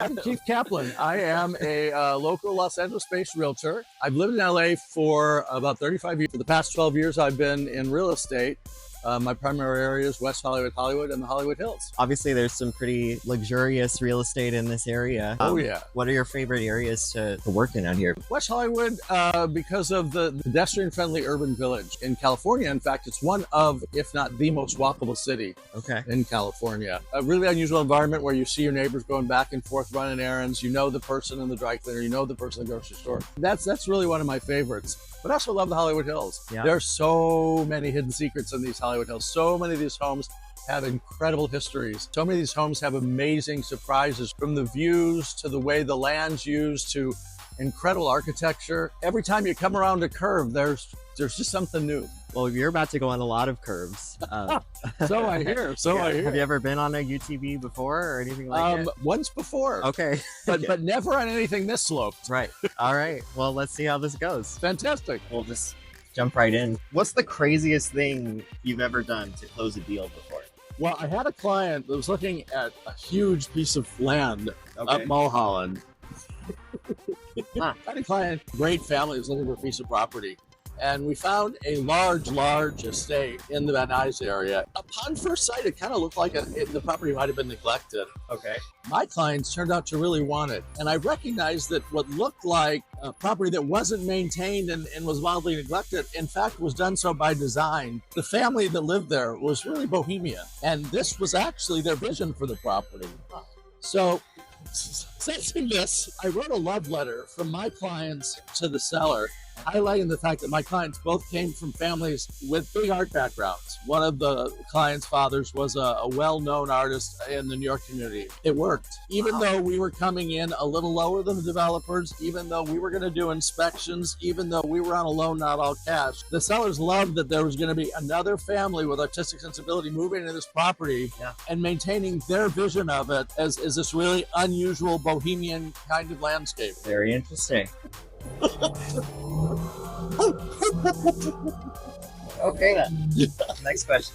I'm Keith Kaplan. I am a local Los Angeles-based realtor. I've lived in LA for about 35 years. For the past 12 years, I've been in real estate. My primary area is West Hollywood, and the Hollywood Hills. Obviously, there's some pretty luxurious real estate in this area. Oh, yeah. What are your favorite areas to work in out here? West Hollywood, because of the pedestrian-friendly urban village. In California, in fact, it's one of, if not the most walkable city in California. A really unusual environment where you see your neighbors going back and forth running errands. You know the person in the dry cleaner. You know the person in the grocery store. That's really one of my favorites. But I also love the Hollywood Hills. Yeah. There are so many hidden secrets in these Hollywood Hills. So many of these homes have incredible histories. So many of these homes have amazing surprises, from the views to the way the land's used to incredible architecture. Every time you come around a curve, there's just something new. Well, you're about to go on a lot of curves. So I hear. I hear. Have you ever been on a UTV before or anything like that? Once before. Okay. but never on anything this sloped. Right. All right. Well, let's see how this goes. Fantastic. We'll just jump right in. What's the craziest thing you've ever done to close a deal before? Well, I had a client that was looking at a huge piece of land up Mulholland. I had a client, great family, was looking for a piece of property. And we found a large estate in the Van Nuys area. Upon first sight, it kind of looked like the property might have been neglected. Okay. My clients turned out to really want it. And I recognized that what looked like a property that wasn't maintained and was wildly neglected, in fact, was done so by design. The family that lived there was really bohemian. And this was actually their vision for the property. So, sensing this, I wrote a love letter from my clients to the seller, highlighting the fact that my clients both came from families with big art backgrounds. One of the clients' fathers was a well-known artist in the New York community. It worked. Even though we were coming in a little lower than the developers, even though we were going to do inspections, even though we were on a loan, not all cash, the sellers loved that there was going to be another family with artistic sensibility moving into this property and maintaining their vision of it as this really unusual bohemian kind of landscape. Very interesting. Okay then. Next question.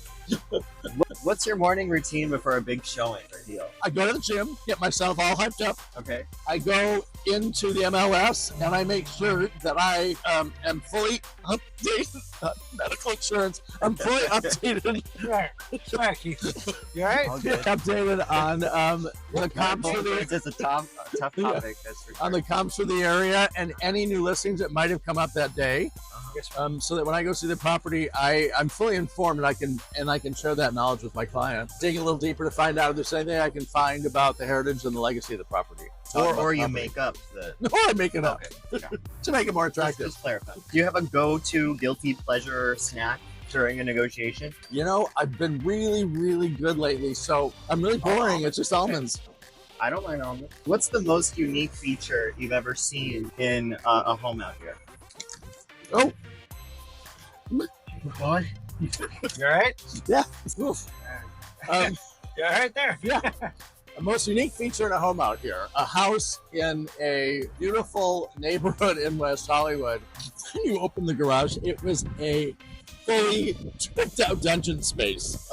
What's your morning routine before a big showing or deal? I go to the gym, get myself all hyped up. Okay. I go into the MLS and I make sure that I am fully updated on medical insurance. I'm fully updated. You all right? Updated on the comps for the. It's a tough topic. That's for sure. On the comps for the area and any new listings that might have come up that day. So that when I go see the property, I'm fully informed and I can share that knowledge with my client. Dig a little deeper to find out if there's anything I can find about the heritage and the legacy of the property. Or you make up the... No, I make it up. Okay. To make it more attractive. Just clarify. Do you have a go-to guilty pleasure snack during a negotiation? You know, I've been really good lately, so I'm really boring. It's just almonds. I don't mind almonds. What's the most unique feature you've ever seen in a home out here? Oh. Boy. You all right? Yeah. Oof. You're right there. Yeah. The most unique feature in a home out here, a house in a beautiful neighborhood in West Hollywood. When you open the garage, it was a fully tricked out dungeon space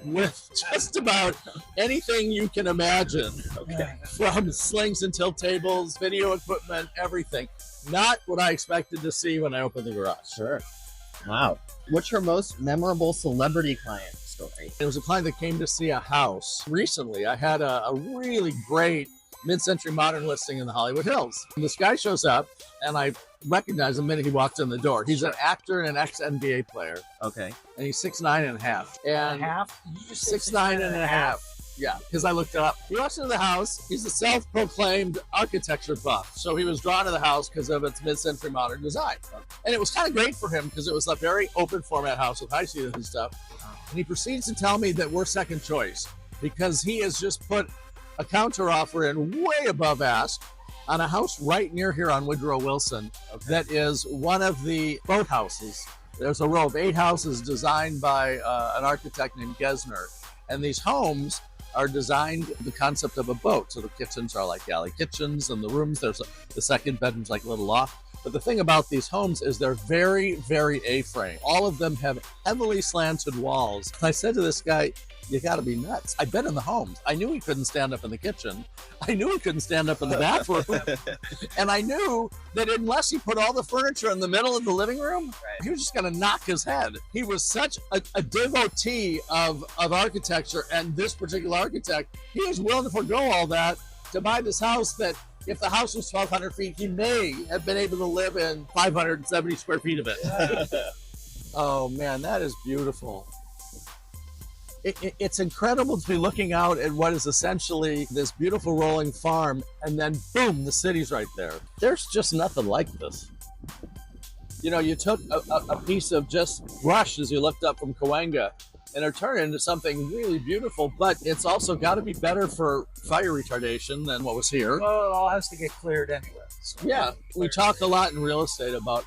with just about anything you can imagine. From slings and tilt tables, video equipment, everything. Not what I expected to see when I opened the garage. Sure. Wow. What's your most memorable celebrity client story? It was a client that came to see a house recently. I had a really great mid-century modern listing in the Hollywood Hills. And this guy shows up, and I recognize him the minute he walked in the door. He's an actor and an ex-NBA player. Okay. And he's 6'9" and a half. And 6'9" and a half. Yeah, because I looked it up. He walks into the house. He's a self-proclaimed architecture buff. So he was drawn to the house because of its mid-century modern design. And it was kind of great for him because it was a very open format house with high ceilings and stuff. And he proceeds to tell me that we're second choice because he has just put a counter offer in way above ask on a house right near here on Woodrow Wilson that is one of the boathouses. There's a row of 8 houses designed by an architect named Gesner. And these homes are designed the concept of a boat. So the kitchens are like galley kitchens, and the rooms, the second bedroom's like a little loft. But the thing about these homes is they're very, very A-frame. All of them have heavily slanted walls. I said to this guy, you gotta be nuts. I've been in the homes. I knew he couldn't stand up in the kitchen. I knew he couldn't stand up in the bathroom. And I knew that unless he put all the furniture in the middle of the living room, he was just gonna knock his head. He was such a devotee of architecture, and this particular architect, he was willing to forego all that to buy this house that if the house was 1,200 feet, he may have been able to live in 570 square feet of it. Oh man, that is beautiful. It's incredible to be looking out at what is essentially this beautiful rolling farm, and then boom, the city's right there. There's just nothing like this. You know, you took a piece of just brush as you looked up from Cahuenga, and it turned into something really beautiful, but it's also got to be better for fire retardation than what was here. Well, it all has to get cleared anyway. So Yeah, we talk a lot in real estate about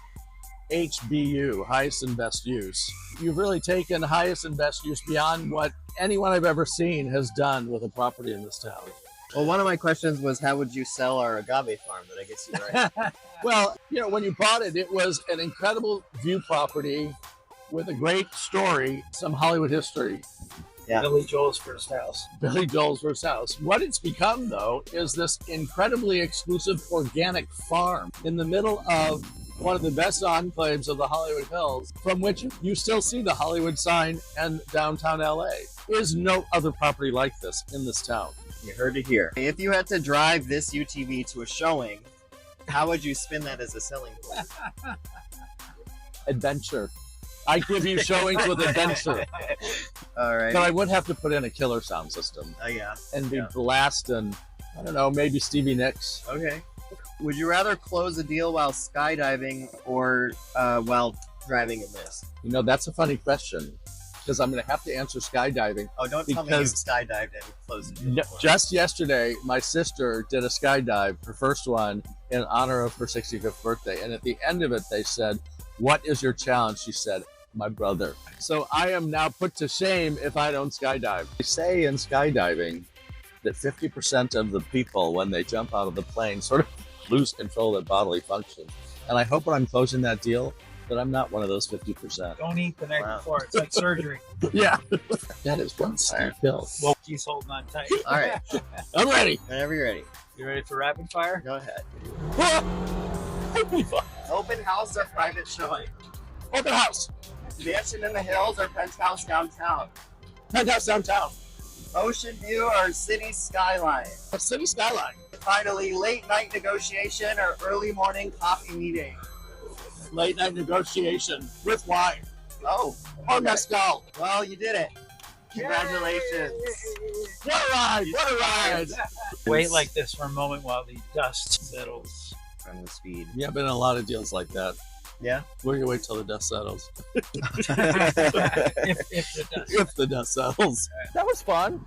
HBU, highest and best use. You've really taken highest and best use beyond what anyone I've ever seen has done with a property in this town. Well, one of my questions was, how would you sell our agave farm? But I guess you're right. Well, you know, when you bought it, it was an incredible view property with a great story, some Hollywood history. Yeah. Billy Joel's first house. Billy Joel's first house. What it's become, though, is this incredibly exclusive organic farm in the middle of one of the best enclaves of the Hollywood Hills, from which you still see the Hollywood sign and downtown LA. There's no other property like this in this town. You heard it here. If you had to drive this UTV to a showing, how would you spin that as a selling point? Adventure. I give you showings with adventure. All right. But I would have to put in a killer sound system Yeah. and be blasting, I don't know, maybe Stevie Nicks. Okay. Would you rather close a deal while skydiving or while driving in this? You know, that's a funny question, because I'm going to have to answer skydiving. Oh, don't tell me you skydived and closed a deal. Just yesterday, my sister did a skydive, her first one, in honor of her 65th birthday. And at the end of it, they said, "What is your challenge?" She said, "My brother." So I am now put to shame if I don't skydive. They say in skydiving that 50% of the people, when they jump out of the plane, sort of lose control of their bodily functions. And I hope when I'm closing that deal that I'm not one of those 50%. Don't eat the night before. It's like surgery. Yeah. That is one steep hill. Well, he's holding on tight. All right. I'm ready. Whenever you're ready. You ready for rapid fire? Go ahead. Open Open house or private showing? house. Mansion in the hills or penthouse downtown? Penthouse downtown. Ocean view or city skyline? A city skyline. Finally, late night negotiation or early morning coffee meeting? Late night negotiation with wine. Oh, Or mezcal. well, you did it. Congratulations. What a ride. What a ride. Wait like this for a moment while the dust settles. From the speed. Yeah, I've been in a lot of deals like that. Yeah. We're going to wait till the dust settles. If the dust. If the dust settles. That was fun.